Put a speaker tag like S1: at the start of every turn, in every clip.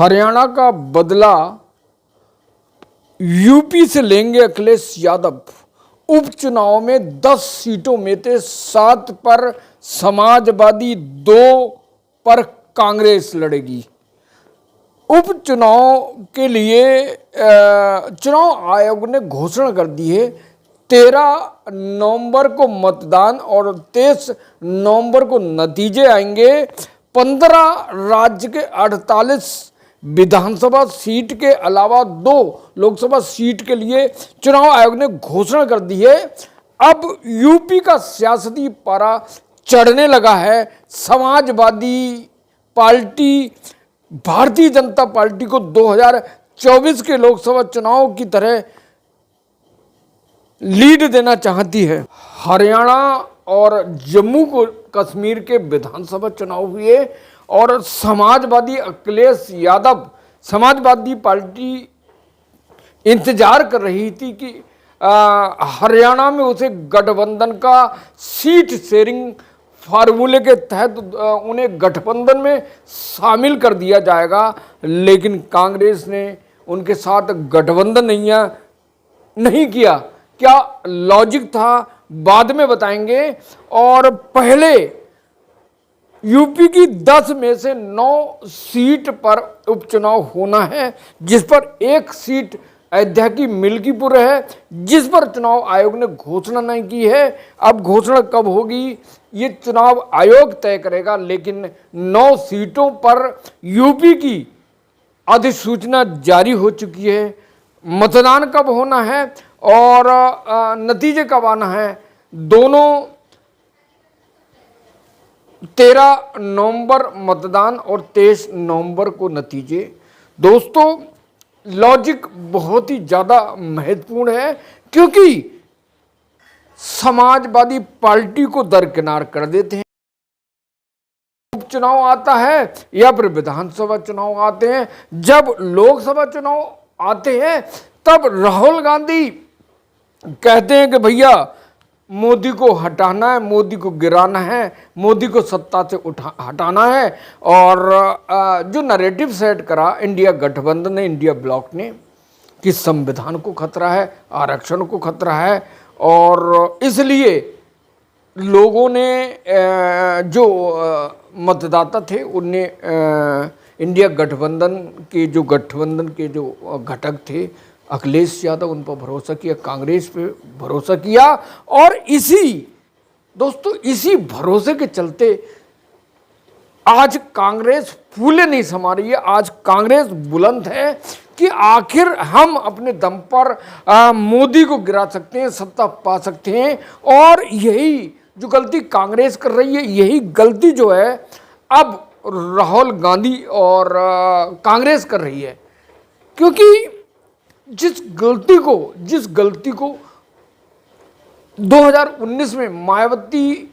S1: हरियाणा का बदला यूपी से लेंगे अखिलेश यादव। उपचुनाव में 10 सीटों में से 7 पर समाजवादी, 2 पर कांग्रेस लड़ेगी। उपचुनाव के लिए चुनाव आयोग ने घोषणा कर दी है 13 नवंबर को मतदान और 23 नवंबर को नतीजे आएंगे। 15 राज्य के 48 विधानसभा सीट के अलावा 2 लोकसभा सीट के लिए चुनाव आयोग ने घोषणा कर दी है। अब यूपी का सियासती पारा चढ़ने लगा है। समाजवादी पार्टी भारतीय जनता पार्टी को 2024 के लोकसभा चुनाव की तरह लीड देना चाहती है। हरियाणा और जम्मू कश्मीर के विधानसभा चुनाव हुए और समाजवादी अखिलेश यादव, समाजवादी पार्टी इंतजार कर रही थी कि हरियाणा में उसे गठबंधन का सीट शेयरिंग फार्मूले के तहत उन्हें गठबंधन में शामिल कर दिया जाएगा, लेकिन कांग्रेस ने उनके साथ गठबंधन नहीं किया। क्या लॉजिक था बाद में बताएंगे। और पहले यूपी की 10 में से 9 सीट पर उपचुनाव होना है, जिस पर 1 सीट अयोध्या की मिल्कीपुर है, जिस पर चुनाव आयोग ने घोषणा नहीं की है। अब घोषणा कब होगी ये चुनाव आयोग तय करेगा, लेकिन 9 सीटों पर यूपी की अधिसूचना जारी हो चुकी है। मतदान कब होना है और नतीजे कब आना है, दोनों 13 नवंबर मतदान और 23 नवंबर को नतीजे। दोस्तों, लॉजिक बहुत ही ज़्यादा महत्वपूर्ण है, क्योंकि समाजवादी पार्टी को दरकिनार कर देते हैं। उपचुनाव आता है या फिर विधानसभा चुनाव आते हैं। जब लोकसभा चुनाव आते हैं तब राहुल गांधी कहते हैं कि भैया मोदी को हटाना है, मोदी को गिराना है, मोदी को सत्ता से हटाना है। और जो नैरेटिव सेट करा इंडिया गठबंधन ने, इंडिया ब्लॉक ने, कि संविधान को खतरा है, आरक्षण को खतरा है, और इसलिए लोगों ने जो मतदाता थे उनने इंडिया गठबंधन के जो घटक थे अखिलेश यादव, उन पर भरोसा किया, कांग्रेस पे भरोसा किया। और इसी भरोसे के चलते आज कांग्रेस फूले नहीं समा रही है। आज कांग्रेस बुलंद है कि आखिर हम अपने दम पर मोदी को गिरा सकते हैं, सत्ता पा सकते हैं। और यही जो गलती कांग्रेस कर रही है, यही गलती जो है अब राहुल गांधी और कांग्रेस कर रही है। क्योंकि जिस गलती को 2019 में मायावती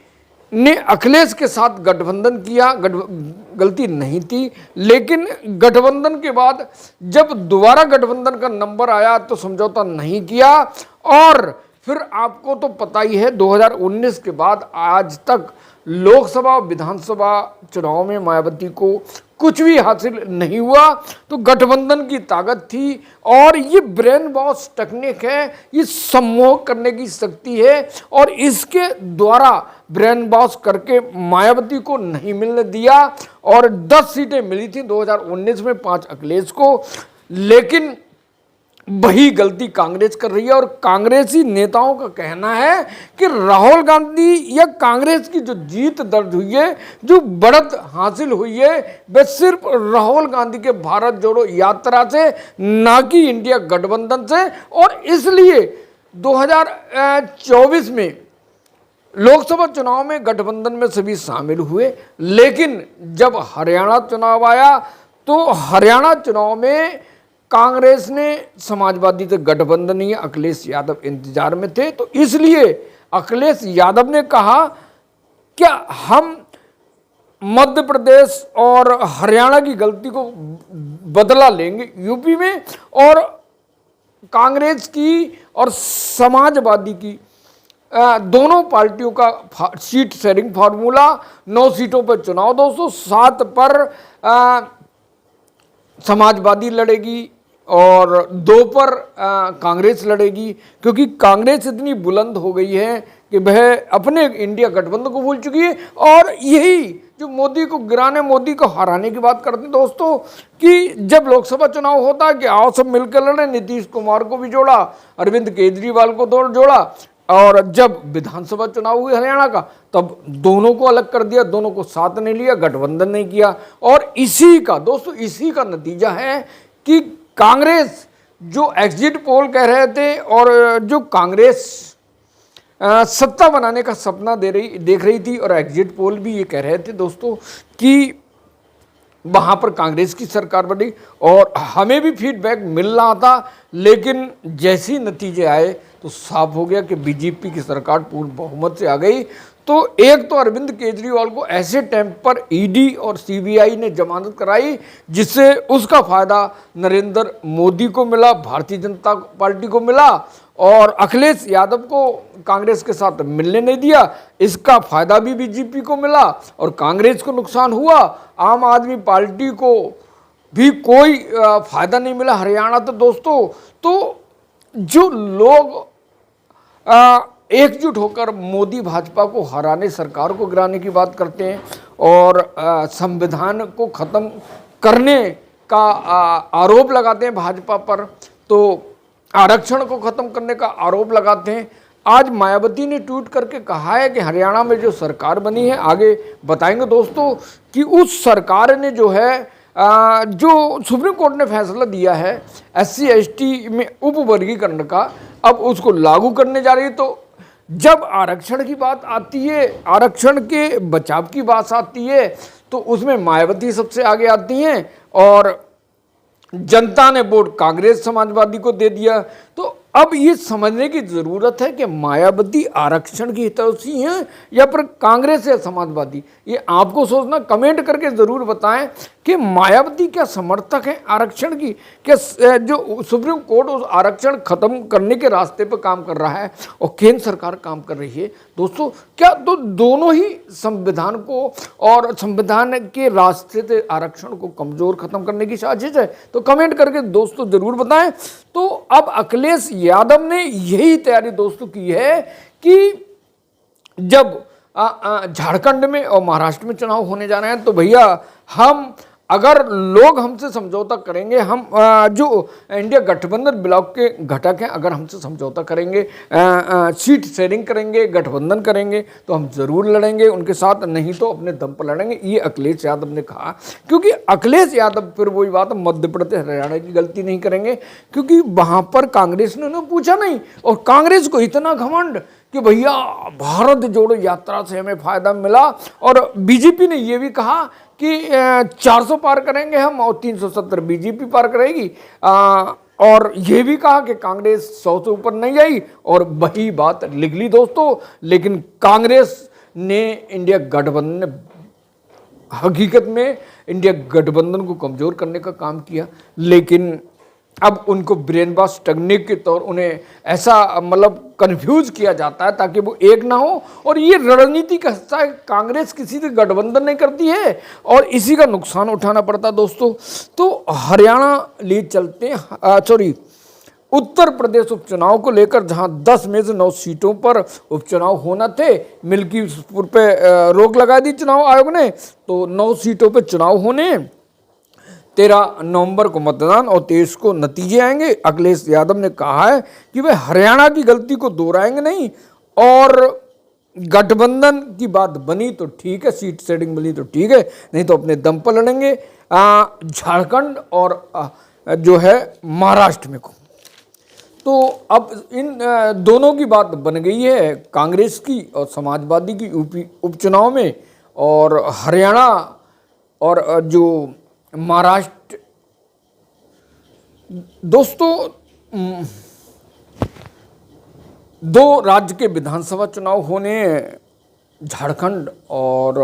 S1: ने अखिलेश के साथ गठबंधन किया, गलती नहीं थी, लेकिन गठबंधन के बाद जब दोबारा गठबंधन का नंबर आया तो समझौता नहीं किया। और फिर आपको तो पता ही है 2019 के बाद आज तक लोकसभा विधानसभा चुनाव में मायावती को कुछ भी हासिल नहीं हुआ। तो गठबंधन की ताकत थी, और ये ब्रेन वॉश टेक्निक है, ये सम्मोह करने की शक्ति है, और इसके द्वारा ब्रेन वॉश करके मायावती को नहीं मिलने दिया। और 10 सीटें मिली थी 2019 में, 5 अखिलेश को, लेकिन वही गलती कांग्रेस कर रही है। और कांग्रेसी नेताओं का कहना है कि राहुल गांधी या कांग्रेस की जो जीत दर्ज हुई है, जो बढ़त हासिल हुई है, वह सिर्फ राहुल गांधी के भारत जोड़ो यात्रा से, ना कि इंडिया गठबंधन से। और इसलिए 2024 में लोकसभा चुनाव में गठबंधन में सभी शामिल हुए, लेकिन जब हरियाणा चुनाव आया तो हरियाणा चुनाव में कांग्रेस ने समाजवादी से गठबंधन नहीं है, अखिलेश यादव इंतजार में थे। तो इसलिए अखिलेश यादव ने कहा क्या हम मध्य प्रदेश और हरियाणा की गलती को बदला लेंगे यूपी में, और कांग्रेस की और समाजवादी की दोनों पार्टियों का सीट शेयरिंग फार्मूला, 9 सीटों पर चुनाव 207 पर समाजवादी लड़ेगी और 2 पर कांग्रेस लड़ेगी, क्योंकि कांग्रेस इतनी बुलंद हो गई है कि वह अपने इंडिया गठबंधन को भूल चुकी है। और यही जो मोदी को गिराने, मोदी को हराने की बात करते हैं दोस्तों, कि जब लोकसभा चुनाव होता है कि आओ सब मिलकर लड़े, नीतीश कुमार को भी जोड़ा, अरविंद केजरीवाल को जोड़ा, और जब विधानसभा चुनाव हुए हरियाणा का, तब दोनों को अलग कर दिया, दोनों को साथ नहीं लिया, गठबंधन नहीं किया। और इसी का दोस्तों, इसी का नतीजा है कि कांग्रेस जो एग्जिट पोल कह रहे थे, और जो कांग्रेस सत्ता बनाने का सपना देख रही थी, और एग्जिट पोल भी ये कह रहे थे दोस्तों कि वहाँ पर कांग्रेस की सरकार बनी, और हमें भी फीडबैक मिल रहा था, लेकिन जैसे ही नतीजे आए तो साफ हो गया कि बीजेपी की सरकार पूर्ण बहुमत से आ गई। तो एक तो अरविंद केजरीवाल को ऐसे टाइम पर ईडी और सीबीआई ने जमानत कराई, जिससे उसका फायदा नरेंद्र मोदी को मिला, भारतीय जनता पार्टी को मिला, और अखिलेश यादव को कांग्रेस के साथ मिलने नहीं दिया, इसका फायदा भी बीजेपी को मिला और कांग्रेस को नुकसान हुआ। आम आदमी पार्टी को भी कोई फायदा नहीं मिला हरियाणा। तो दोस्तों, तो जो लोग एकजुट होकर मोदी भाजपा को हराने, सरकार को गिराने की बात करते हैं, और संविधान को खत्म करने का आरोप लगाते हैं भाजपा पर, तो आरक्षण को खत्म करने का आरोप लगाते हैं। आज मायावती ने ट्वीट करके कहा है कि हरियाणा में जो सरकार बनी है, आगे बताएंगे दोस्तों, कि उस सरकार ने जो है जो सुप्रीम कोर्ट ने फैसला दिया है SC ST में उपवर्गीकरण का, अब उसको लागू करने जा रही है। तो जब आरक्षण की बात आती है, आरक्षण के बचाव की बात आती है, तो उसमें मायावती सबसे आगे आती हैं, और जनता ने वोट कांग्रेस समाजवादी को दे दिया। तो अब ये समझने की जरूरत है कि मायावती आरक्षण की हितैषी हैं या फिर कांग्रेस या समाजवादी। ये आपको सोचना, कमेंट करके जरूर बताएं कि मायावती क्या समर्थक है आरक्षण की, क्या जो सुप्रीम कोर्ट उस आरक्षण खत्म करने के रास्ते पर काम कर रहा है और केंद्र सरकार काम कर रही है दोस्तों, क्या तो दोनों ही संविधान को और संविधान के रास्ते से आरक्षण को कमजोर खत्म करने की साजिश है? तो कमेंट करके दोस्तों जरूर बताएं। तो अब अखिलेश यादव ने यही तैयारी दोस्तों की है कि जब झारखंड में और महाराष्ट्र में चुनाव होने जा रहे हैं, तो भैया हम, अगर लोग हमसे समझौता करेंगे, हम जो इंडिया गठबंधन ब्लॉक के घटक हैं, अगर हमसे समझौता करेंगे, सीट शेयरिंग करेंगे, गठबंधन करेंगे, तो हम जरूर लड़ेंगे उनके साथ, नहीं तो अपने दम पर लड़ेंगे, ये अखिलेश यादव ने कहा। क्योंकि अखिलेश यादव, फिर वही बात, मध्य प्रदेश हरियाणा की गलती नहीं करेंगे, क्योंकि वहाँ पर कांग्रेस ने उन्हें पूछा नहीं, और कांग्रेस को इतना घमंड कि भैया भारत जोड़ो यात्रा से हमें फायदा मिला। और बीजेपी ने यह भी कहा कि 400 पार करेंगे हम और 370 बीजेपी पार करेगी, और ये भी कहा कि कांग्रेस 100 से ऊपर नहीं आई, और वही बात लिख ली दोस्तों। लेकिन कांग्रेस ने, इंडिया गठबंधन ने हकीकत में इंडिया गठबंधन को कमजोर करने का काम किया। लेकिन अब उनको ब्रेन वॉश टेक्निक के तौर, उन्हें ऐसा मतलब कंफ्यूज किया जाता है ताकि वो एक ना हो, और ये रणनीति का हिस्सा है। कांग्रेस किसी से गठबंधन नहीं करती है और इसी का नुकसान उठाना पड़ता दोस्तों। तो हरियाणा ले चलते हैं, सॉरी, उत्तर प्रदेश उपचुनाव को लेकर, जहां 10 में से 9 सीटों पर उपचुनाव होना थे, मिल्कीपुर पे रोक लगा दी चुनाव आयोग ने, तो 9 सीटों पर चुनाव होने, 13 नवंबर को मतदान और 23 को नतीजे आएंगे। अखिलेश यादव ने कहा है कि वे हरियाणा की गलती को दोहराएंगे नहीं, और गठबंधन की बात बनी तो ठीक है, सीट शेयरिंग बनी तो ठीक है, नहीं तो अपने दम पर लड़ेंगे झारखंड और जो है महाराष्ट्र में को। तो अब इन दोनों की बात बन गई है, कांग्रेस की और समाजवादी की यूपी उपचुनाव में, और हरियाणा और जो महाराष्ट्र। दोस्तों, 2 राज्य के विधानसभा चुनाव होने, झारखंड और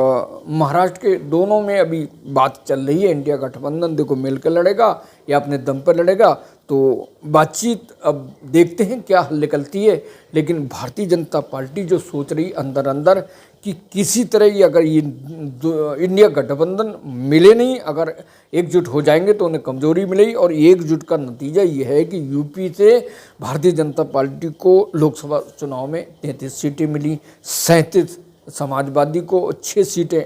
S1: महाराष्ट्र के दोनों में अभी बात चल रही है। इंडिया गठबंधन देखो मिलकर लड़ेगा या अपने दम पर लड़ेगा, तो बातचीत अब देखते हैं क्या हल निकलती है। लेकिन भारतीय जनता पार्टी जो सोच रही अंदर अंदर कि किसी तरह ये अगर ये इंडिया गठबंधन मिले नहीं, अगर एकजुट हो जाएंगे तो उन्हें कमजोरी मिलेगी। और एकजुट का नतीजा ये है कि यूपी से भारतीय जनता पार्टी को लोकसभा चुनाव में 33 सीटें मिली, 37 समाजवादी को, 6 सीटें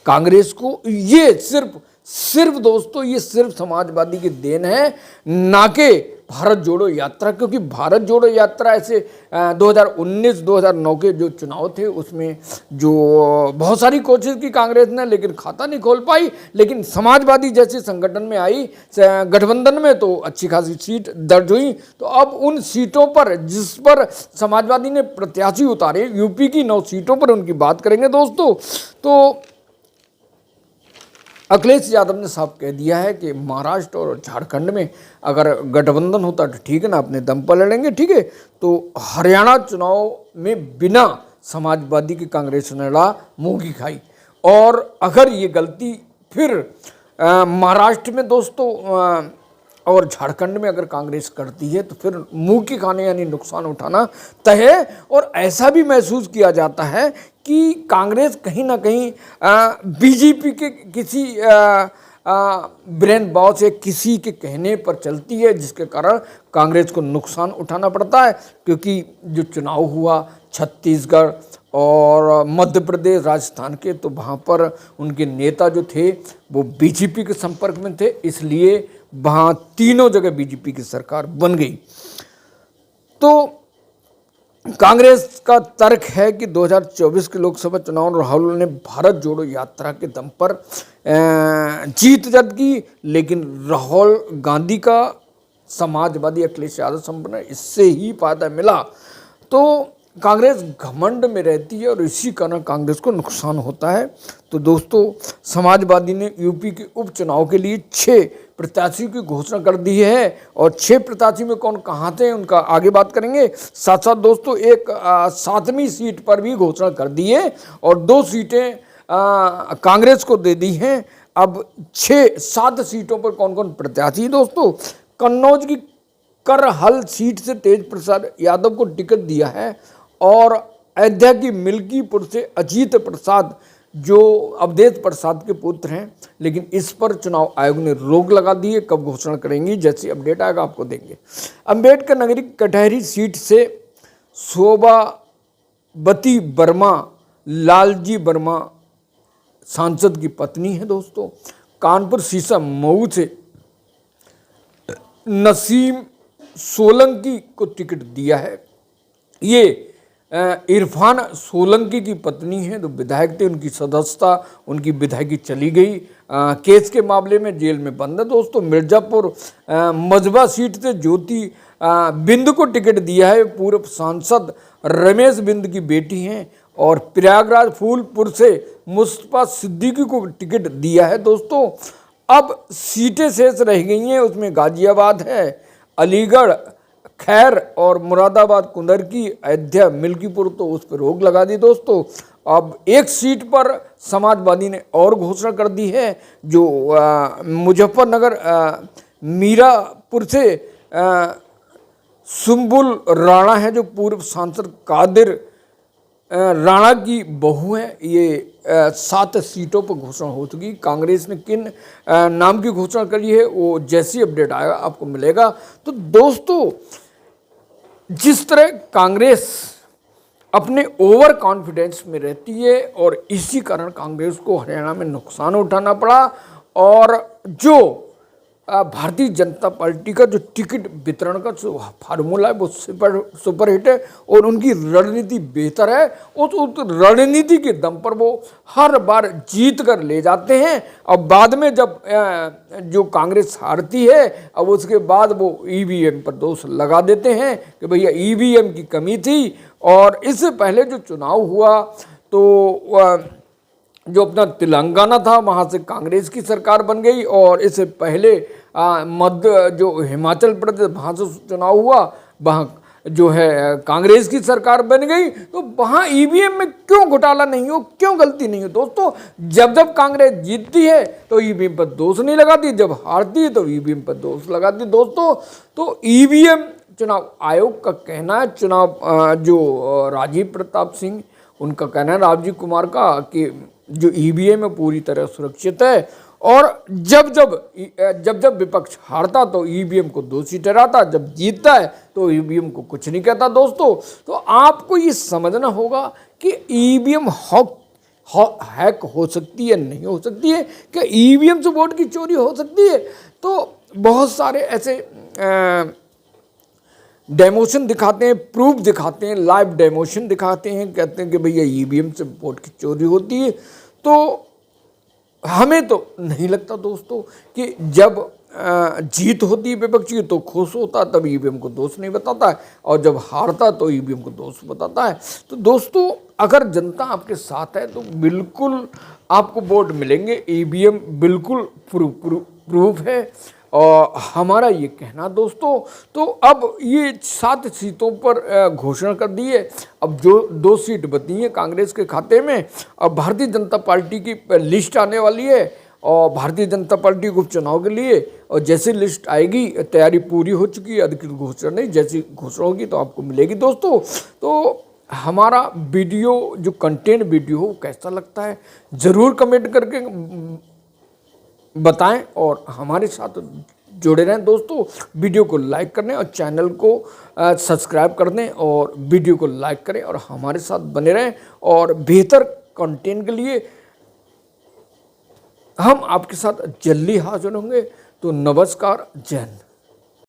S1: कांग्रेस को। ये सिर्फ दोस्तों ये सिर्फ समाजवादी की देन है, ना कि भारत जोड़ो यात्रा। क्योंकि भारत जोड़ो यात्रा ऐसे 2019-2009 के जो चुनाव थे उसमें जो बहुत सारी कोशिश की कांग्रेस ने, लेकिन खाता नहीं खोल पाई। लेकिन समाजवादी जैसे संगठन में आई गठबंधन में तो अच्छी खासी सीट दर्ज हुई। तो अब उन सीटों पर जिस पर समाजवादी ने प्रत्याशी उतारे, यूपी की 9 सीटों पर उनकी बात करेंगे दोस्तों। तो अखिलेश यादव ने साफ कह दिया है कि महाराष्ट्र और झारखंड में अगर गठबंधन होता तो ठीक है ना, अपने दम पर लड़ेंगे, ठीक है। तो हरियाणा चुनाव में बिना समाजवादी की कांग्रेस ने लड़ा, मुंह की खाई। और अगर ये गलती फिर महाराष्ट्र में दोस्तों और झारखंड में अगर कांग्रेस करती है तो फिर मुंह की खाने यानी नुकसान उठाना तय है। और ऐसा भी महसूस किया जाता है कि कांग्रेस कहीं ना कहीं बीजेपी के किसी ब्रेन बॉस या किसी के कहने पर चलती है, जिसके कारण कांग्रेस को नुकसान उठाना पड़ता है। क्योंकि जो चुनाव हुआ छत्तीसगढ़ और मध्य प्रदेश, राजस्थान के, तो वहाँ पर उनके नेता जो थे वो बीजेपी के संपर्क में थे, इसलिए वहाँ तीनों जगह बीजेपी की सरकार बन गई। तो कांग्रेस का तर्क है कि 2024 के लोकसभा चुनाव में राहुल ने भारत जोड़ो यात्रा के दम पर जीत दर्ज की, लेकिन राहुल गांधी का समाजवादी अखिलेश यादव संपन्न इससे ही फायदा मिला। तो कांग्रेस घमंड में रहती है और इसी कारण कांग्रेस को नुकसान होता है। तो दोस्तों समाजवादी ने यूपी के उपचुनाव के लिए 6 प्रत्याशियों की घोषणा कर दी है। और 6 प्रत्याशी में कौन कहाँ थे उनका आगे बात करेंगे। साथ साथ दोस्तों एक 7वीं सीट पर भी घोषणा कर दी है और 2 सीटें कांग्रेस को दे दी हैं। अब 7 सीटों पर कौन कौन प्रत्याशी दोस्तों। कन्नौज की करहल सीट से तेज प्रसाद यादव को टिकट दिया है और अयोध्या की मिल्कीपुर से अजीत प्रसाद जो अवधेश प्रसाद के पुत्र हैं, लेकिन इस पर चुनाव आयोग ने रोक लगा दी है। कब घोषणा करेंगी, जैसी अपडेट आएगा आपको देंगे। अंबेडकर नगरी कटहरी सीट से शोभावती वर्मा लालजी वर्मा सांसद की पत्नी है दोस्तों। कानपुर सीसा मऊ से नसीम सोलंकी को टिकट दिया है। ये इरफान सोलंकी की पत्नी है, तो विधायक थे, उनकी सदस्यता, उनकी विधायकी चली गई। केस के मामले में जेल में बंद है दोस्तों। मिर्जापुर मजबा सीट से ज्योति बिंद को टिकट दिया है, पूर्व सांसद रमेश बिंद की बेटी हैं। और प्रयागराज फूलपुर से मुस्तफा सिद्दीकी को टिकट दिया है दोस्तों। अब सीटें शेष रह गई हैं, उसमें गाजियाबाद है, अलीगढ़, खैर और मुरादाबाद कुंदर की, अयोध्या मिल्कीपुर, तो उस पर रोक लगा दी दोस्तों। अब एक सीट पर समाजवादी ने और घोषणा कर दी है, जो मुजफ्फरनगर मीरापुर से सुम्बुल राणा है, जो पूर्व सांसद कादिर राणा की बहू है। ये 7 सीटों पर घोषणा हो चुकी। कांग्रेस ने किन नाम की घोषणा करी है वो जैसी अपडेट आएगा आपको मिलेगा। तो दोस्तों जिस तरह कांग्रेस अपने ओवर कॉन्फिडेंस में रहती है और इसी कारण कांग्रेस को हरियाणा में नुकसान उठाना पड़ा। और जो भारतीय जनता पार्टी का जो टिकट वितरण का जो फार्मूला है वो सुपर हिट है और उनकी रणनीति बेहतर है। उस रणनीति के दम पर वो हर बार जीत कर ले जाते हैं। अब बाद में जब जो कांग्रेस हारती है, अब उसके बाद वो ईवीएम पर दोष लगा देते हैं कि भैया ईवीएम की कमी थी। और इससे पहले जो चुनाव हुआ तो जो अपना तेलंगाना था वहाँ से कांग्रेस की सरकार बन गई। और इससे पहले मध्य जो हिमाचल प्रदेश वहाँ से चुनाव हुआ, वहाँ जो है कांग्रेस की सरकार बन गई, तो वहां ईवीएम में क्यों घोटाला नहीं हो, क्यों गलती नहीं हो। दोस्तों, जब जब कांग्रेस जीतती है तो ईवीएम पर दोष नहीं लगाती, जब हारती है तो ईवीएम पर दोष लगाती। दोस्तों, तो ईवीएम चुनाव आयोग का कहना है, चुनाव जो राजीव प्रताप सिंह उनका कहना है, राजीव कुमार का, कि जो ईवीएम है पूरी तरह सुरक्षित है, और जब जब विपक्ष हारता तो ईवीएम को दोषी ठहराता, जब जीतता है तो ईवीएम को कुछ नहीं कहता। दोस्तों, तो आपको ये समझना होगा कि ईवीएम हैक हो सकती है, नहीं हो सकती है, कि ईवीएम से वोट की चोरी हो सकती है। तो बहुत सारे ऐसे डेमोशन दिखाते हैं, प्रूफ दिखाते हैं, लाइव डेमोशन दिखाते हैं, कहते हैं कि भैया ईवीएम से वोट की चोरी होती है। तो हमें तो नहीं लगता दोस्तों कि जब जीत होती है विपक्ष की तो खुश होता, तब ईवीएम को दोष नहीं बताता है, और जब हारता तो ईवीएम को दोष बताता है। तो दोस्तों, अगर जनता आपके साथ है तो बिल्कुल आपको वोट मिलेंगे, ईवीएम बिल्कुल प्रूफ है। और हमारा ये कहना दोस्तों, तो अब ये 7 सीटों पर घोषणा कर दी है। अब जो 2 सीट बची हैं कांग्रेस के खाते में, अब भारतीय जनता पार्टी की लिस्ट आने वाली है, और भारतीय जनता पार्टी को उपचुनाव के लिए, और जैसे लिस्ट आएगी, तैयारी पूरी हो चुकी है, अधिकृत घोषणा नहीं, जैसी घोषणा होगी तो आपको मिलेगी। दोस्तों, तो हमारा वीडियो जो कंटेंट वीडियो हो कैसा लगता है ज़रूर कमेंट करके बताएं, और हमारे साथ जुड़े रहें। दोस्तों, वीडियो को लाइक करने और चैनल को सब्सक्राइब कर दें, और वीडियो को लाइक करें और हमारे साथ बने रहें, और बेहतर कंटेंट के लिए हम आपके साथ जल्दी हाजिर होंगे। तो नमस्कार, जय हिंद।